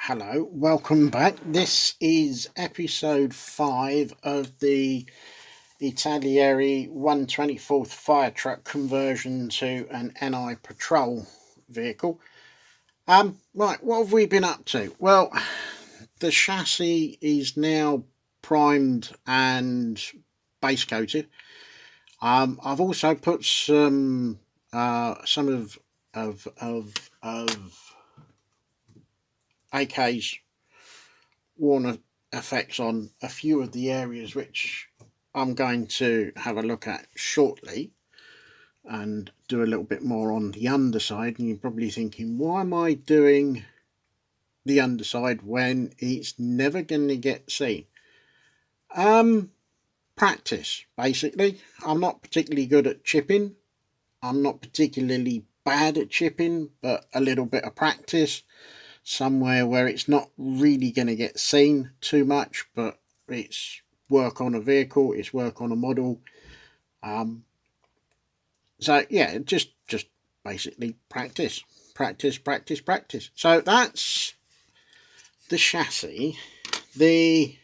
Hello, welcome back. This is episode 5 of the Italieri 124th fire truck conversion to an NI patrol vehicle. Right, what have we been up to? Well, the chassis is now primed and base coated. I've also put some of AK's worn effects on a few of the areas which I'm going to have a look at shortly and do a little bit more on the underside. And you're probably thinking, why am I doing the underside when it's never going to get seen? Practice, basically. I'm not particularly good at chipping. I'm not particularly bad at chipping, but a little bit of practice somewhere where it's not really going to get seen too much, but it's work on a vehicle, it's work on a model. So yeah, just basically practice. So that's the chassis. The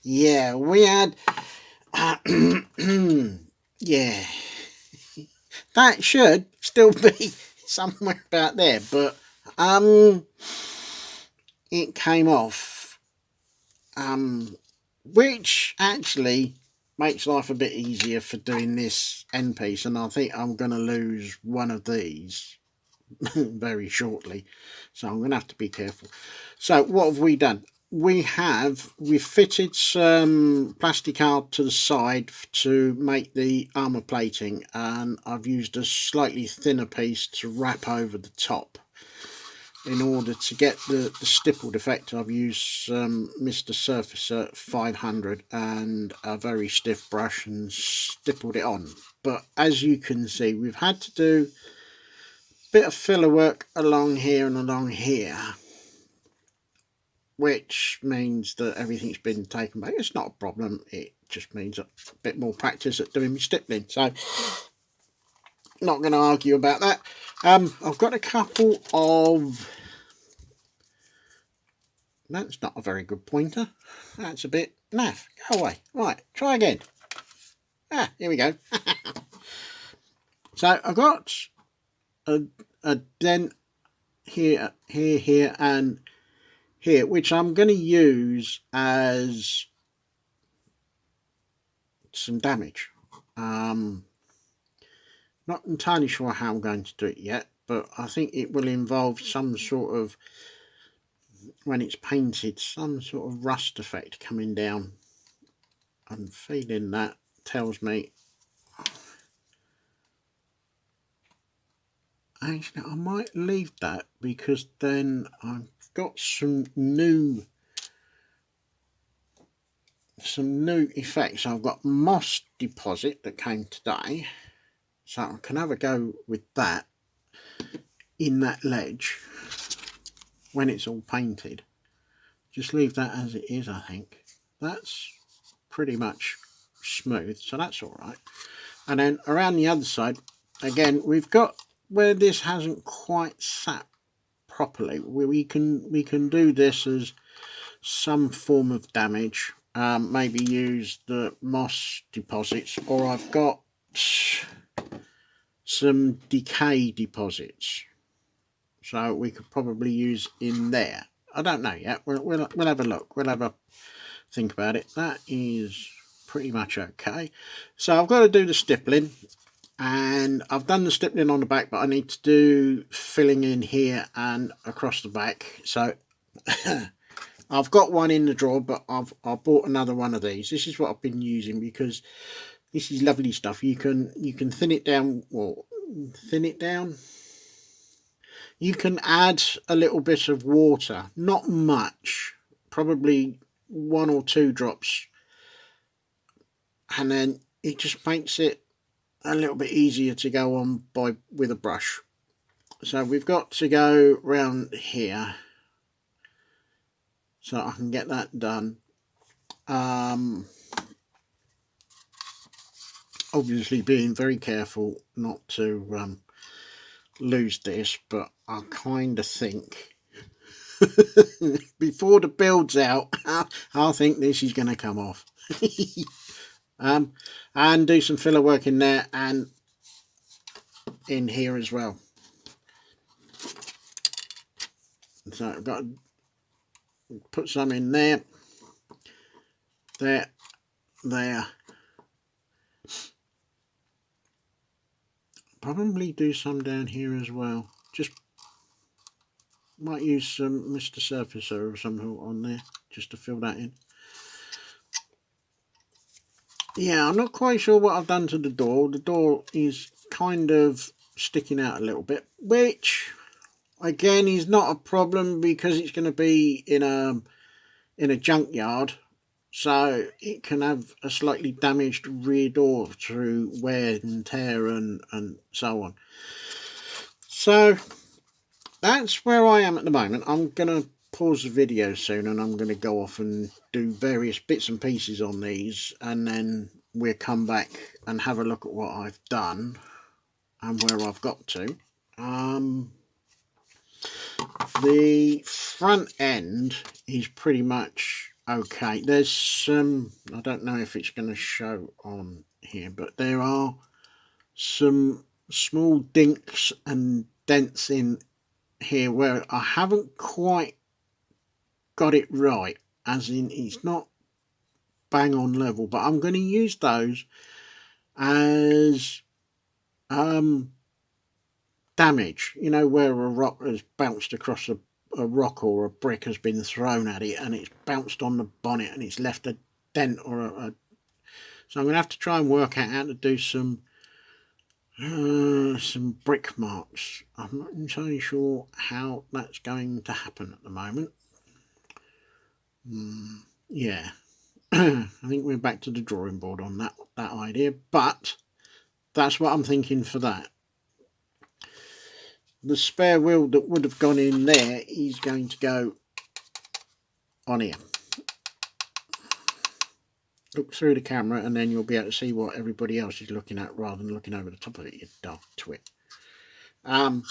yeah, we had yeah, that should still be somewhere about there, but it came off, which actually makes life a bit easier for doing this end piece, and I think I'm going to lose one of these very shortly, so I'm going to have to be careful. So what have we done? We've fitted some plastic card to the side to make the armour plating, and I've used a slightly thinner piece to wrap over the top. In order to get the stippled effect, I've used Mr. Surfacer 500 and a very stiff brush and stippled it on. But as you can see, we've had to do a bit of filler work along here and along here, which means that everything's been taken back. It's not a problem, it just means a bit more practice at doing my stippling. So, not going to argue about that. I've got a couple of... That's not a very good pointer. That's a bit naff. Go away. Right, try again. Here we go. So I've got a dent here, and here, which I'm going to use as some damage. Not entirely sure how I'm going to do it yet, but I think it will involve some sort of, when it's painted, some sort of rust effect coming down. I'm feeling that tells me. Actually, I might leave that, because then I've got some new effects. I've got moss deposit that came today, so I can have a go with that in that ledge when it's all painted. Just leave that as it is. I think that's pretty much smooth, so that's all right. And then around the other side, again, we've got where this hasn't quite sat properly. We can do this as some form of damage. Maybe use the moss deposits, or I've got some decay deposits, so we could probably use in there. I don't know yet. We'll have a look. We'll have a think about it. That is pretty much okay. So I've got to do the stippling, and I've done the stippling on the back, but I need to do filling in here and across the back. So I've got one in the drawer, but I've bought another one of these. This is what I've been using, because this is lovely stuff. You can thin it down, or thin it down. You can add a little bit of water, not much, probably 1 or 2 drops, and then it just makes it a little bit easier to go on with a brush. So we've got to go round here, so I can get that done. Obviously being very careful not to lose this, but I kind of think Before the build's out, I think this is going to come off. And do some filler work in there and in here as well. So I've got to put some in there, there. Probably do some down here as well. Just might use some Mr. Surfacer or something on there just to fill that in. Yeah, I'm not quite sure what I've done to the door. The door is kind of sticking out a little bit, which again is not a problem because it's going to be in a junkyard, so it can have a slightly damaged rear door through wear and tear and so on. So that's where I am at the moment. I'm going to pause the video soon and I'm going to go off and do various bits and pieces on these, and then we'll come back and have a look at what I've done and where I've got to. The front end is pretty much okay. There's some, I don't know if it's going to show on here, but there are some small dinks and dents in here where I haven't quite got it right, as in it's not bang on level, but I'm going to use those as damage, you know, where a rock has bounced across a rock or a brick has been thrown at it and it's bounced on the bonnet and it's left a dent or a so I'm going to have to try and work out how to do some brick marks. I'm not entirely sure how that's going to happen at the moment. Yeah. I think we're back to the drawing board on that idea, but that's what I'm thinking for that. The spare wheel that would have gone in there is going to go on here. Look through the camera and then you'll be able to see what everybody else is looking at rather than looking over the top of it, you daft twit. So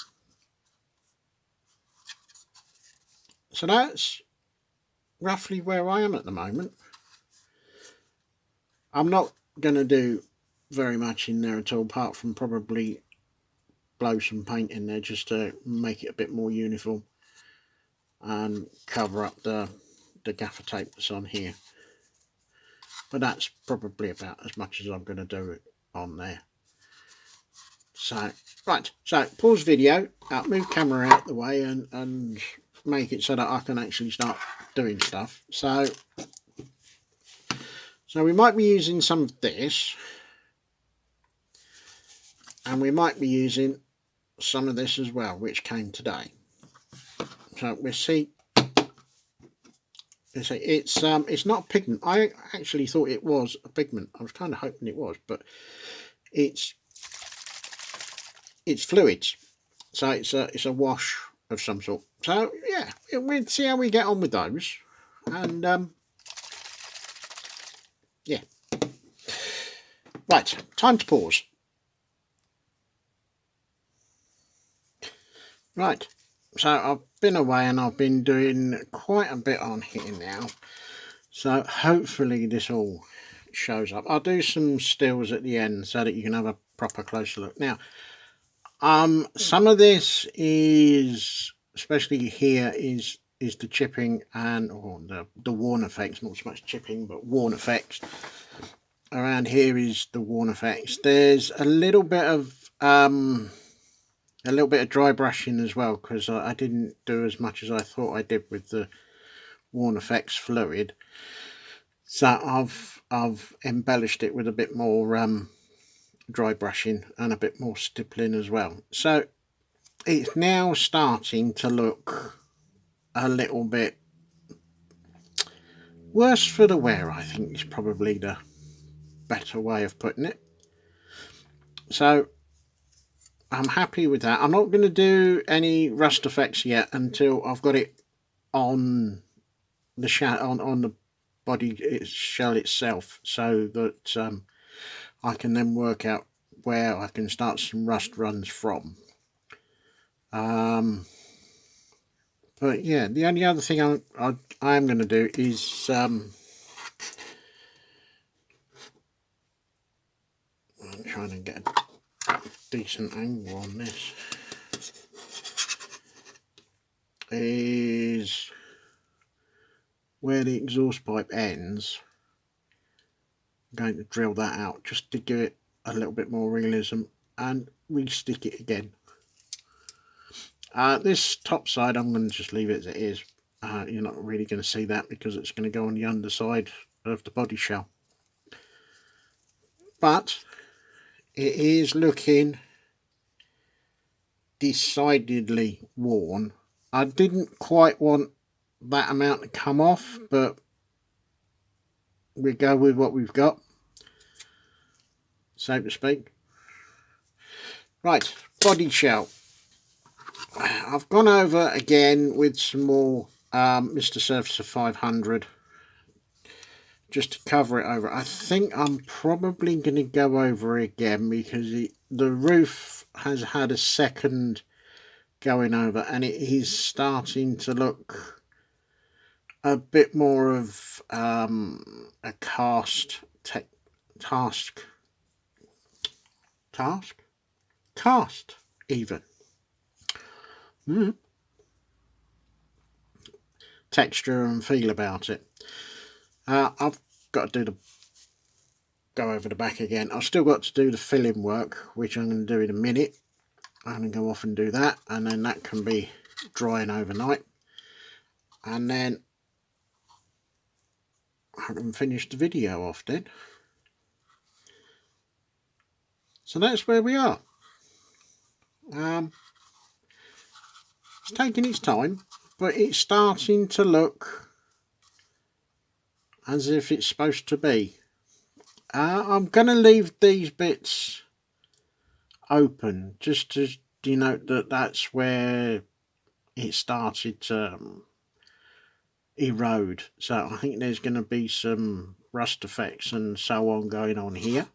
that's roughly where I am at the moment. I'm not going to do very much in there at all, apart from probably blow some paint in there just to make it a bit more uniform and cover up the gaffer tape that's on here. But that's probably about as much as I'm going to do on there. So, right, so pause video, move camera out the way and make it so that I can actually start doing stuff. So we might be using some of this, and we might be using some of this as well, which came today. So we'll see. It's not a pigment. I actually thought it was a pigment. I was kind of hoping it was, but it's fluids. So it's a wash of some sort. So yeah, we'll see how we get on with those. And yeah. Right, time to pause. Right, so I've been away and I've been doing quite a bit on here now. So hopefully this all shows up. I'll do some stills at the end so that you can have a proper closer look. Now, some of this is, especially here, is the chipping and the worn effects. Not so much chipping, but worn effects. Around here is the worn effects. There's a little bit of dry brushing as well, because I didn't do as much as I thought I did with the worn effects fluid. So I've embellished it with a bit more dry brushing and a bit more stippling as well. So it's now starting to look a little bit worse for the wear, I think is probably the better way of putting it. So I'm happy with that. I'm not going to do any rust effects yet until I've got it on the on the body shell itself, so that I can then work out where I can start some rust runs from. But yeah, the only other thing I am going to do is I'm trying to get a decent angle on this, is where the exhaust pipe ends. I'm going to drill that out just to give it a little bit more realism and re-stick it again. This top side I'm going to just leave it as it is. You're not really going to see that because it's going to go on the underside of the body shell. But it is looking decidedly worn. I didn't quite want that amount to come off, but we go with what we've got, so to speak. Right, body shell. I've gone over again with some more Mr. Surfacer 500 just to cover it over. I think I'm probably going to go over again because the roof has had a second going over and it is starting to look a bit more of a cast even texture and feel about it. I've got to go over the back again. I've still got to do the filling work, which I'm going to do in a minute. I'm going to go off and do that, and then that can be drying overnight, and then I can finish the video off then. So that's where we are. It's taking its time, but it's starting to look as if it's supposed to be. I'm going to leave these bits open just to denote that that's where it started to erode. So I think there's going to be some rust effects and so on going on here.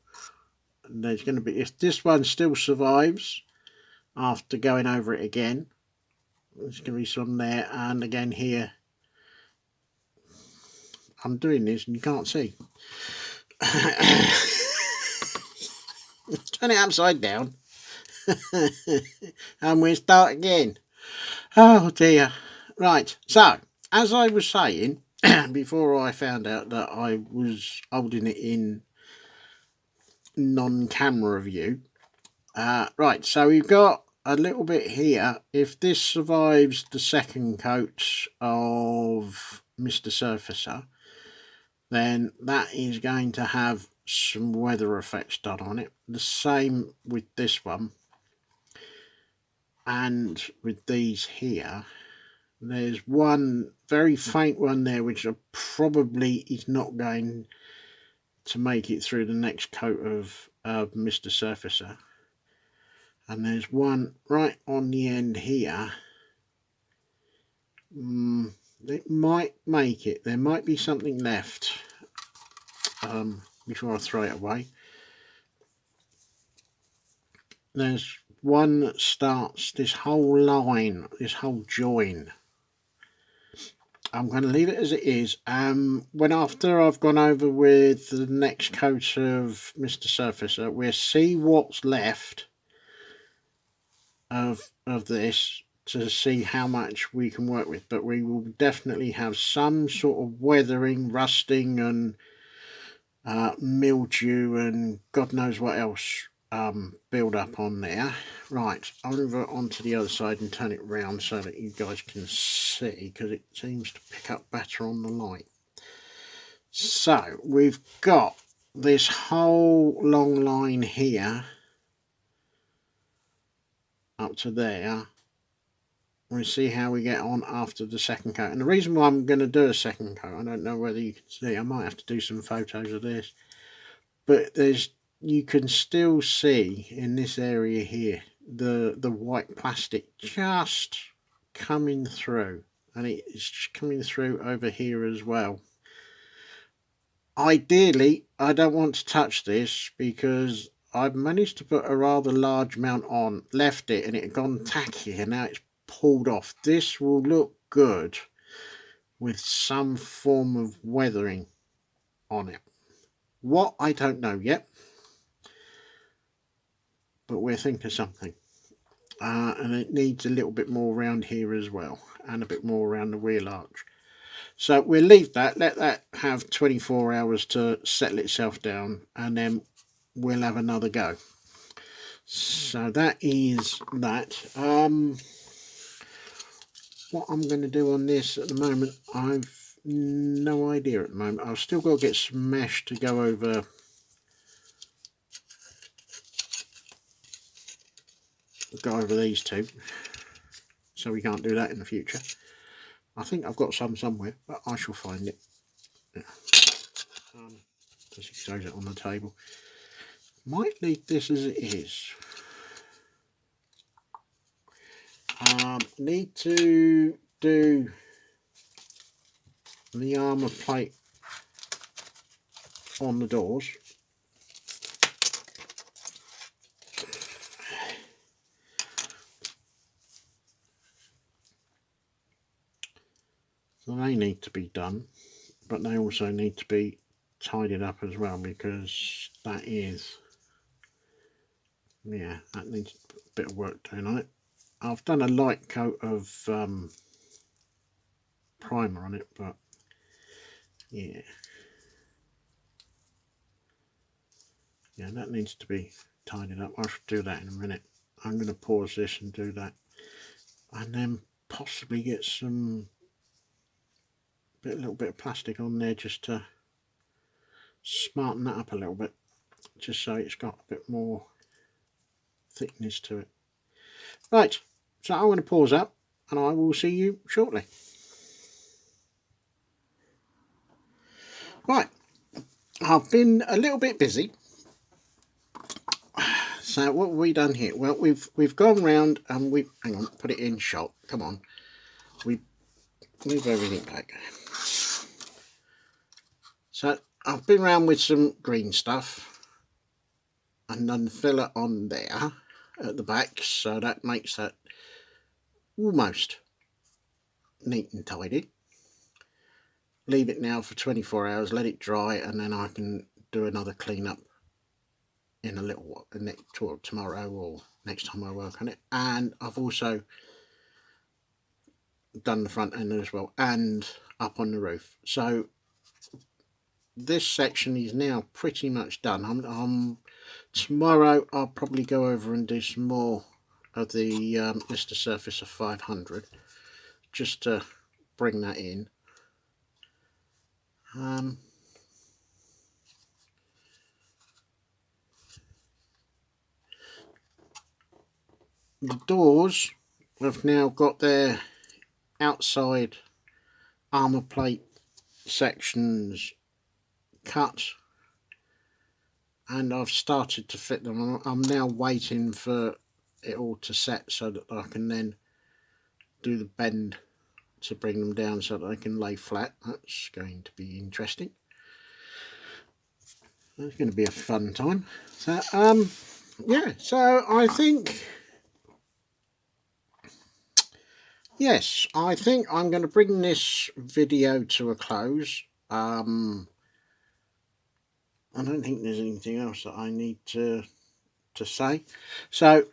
There's going to be, if this one still survives after going over it again, there's going to be some there, and again here. I'm doing this and you can't see. Turn it upside down. And we'll start again. Oh dear. Right, so as I was saying before I found out that I was holding it in non-camera view, right, so we've got a little bit here. If this survives the second coat of Mr. Surfacer, then that is going to have some weather effects done on it. The same with this one, and with these here. There's one very faint one there which probably is not going to make it through the next coat of Mr. Surfacer, and there's one right on the end here. It might make it. There might be something left before I throw it away. There's one that starts this whole line, this whole join. I'm going to leave it as it is. When after I've gone over with the next coat of Mr. Surfacer, we'll see what's left of this to see how much we can work with. But we will definitely have some sort of weathering, rusting, and mildew, and God knows what else build up on there. Right, I'll move it onto the other side and turn it round so that you guys can see, because it seems to pick up better on the light. So we've got this whole long line here up to there. We'll see how we get on after the second coat. And the reason why I'm going to do a second coat, I don't know whether you can see, I might have to do some photos of this, but you can still see in this area here the white plastic just coming through, and it's just coming through over here as well. Ideally, I don't want to touch this because I've managed to put a rather large amount on, left it, and it had gone tacky, and now it's pulled off. This will look good with some form of weathering on it. What, I don't know yet, but we're thinking of something. And it needs a little bit more around here as well, and a bit more around the wheel arch. So we'll leave that, let that have 24 hours to settle itself down, and then we'll have another go. So that is that. What I'm going to do on this at the moment, I've no idea at the moment. I've still got to get some mesh to go over these two, so we can't do that in the future. I think I've got some somewhere, but I shall find it. Yeah. Just expose it on the table. Might leave this as it is. Need to do the armour plate on the doors. So they need to be done, but they also need to be tidied up as well, because that is, yeah, that needs a bit of work doing on it. I've done a light coat of primer on it, but yeah, that needs to be tidied up. I should do that in a minute. I'm going to pause this and do that, and then possibly get some a little bit of plastic on there just to smarten that up a little bit, just so it's got a bit more thickness to it. Right, so I'm going to pause that, and I will see you shortly. Right, I've been a little bit busy. So what have we done here? Well, we've gone round and we hang on, put it in shot. Come on, we move everything back. So I've been round with some green stuff and done filler on there at the back, so that makes that almost neat and tidy. Leave it now for 24 hours, let it dry, and then I can do another clean up in a little while, tomorrow or next time I work on it. And I've also done the front end as well, and up on the roof. So this section is now pretty much done. Tomorrow I'll probably go over and do some more of the Mr. Surface of 500, just to bring that in. The doors have now got their outside armour plate sections cut, and I've started to fit them. I'm now waiting for it all to set so that I can then do the bend to bring them down so that they can lay flat. That's going to be interesting. That's going to be a fun time. So yeah, so I think, yes, I think I'm going to bring this video to a close. I don't think there's anything else that I need to say. So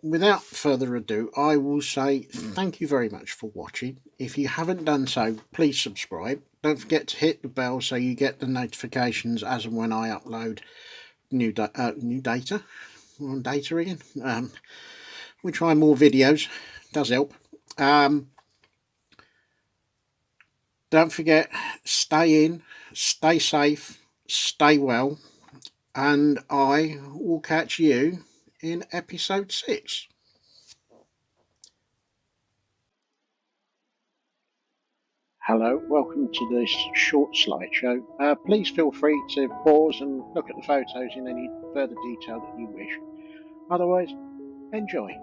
without further ado, I will say thank you very much for watching. If you haven't done so, please subscribe. Don't forget to hit the bell so you get the notifications as and when I upload new data. We're on data again. We try more videos, does help. Don't forget, stay in, stay safe, stay well, and I will catch you in episode 6. Hello, welcome to this short slideshow. Please feel free to pause and look at the photos in any further detail that you wish. Otherwise, enjoy.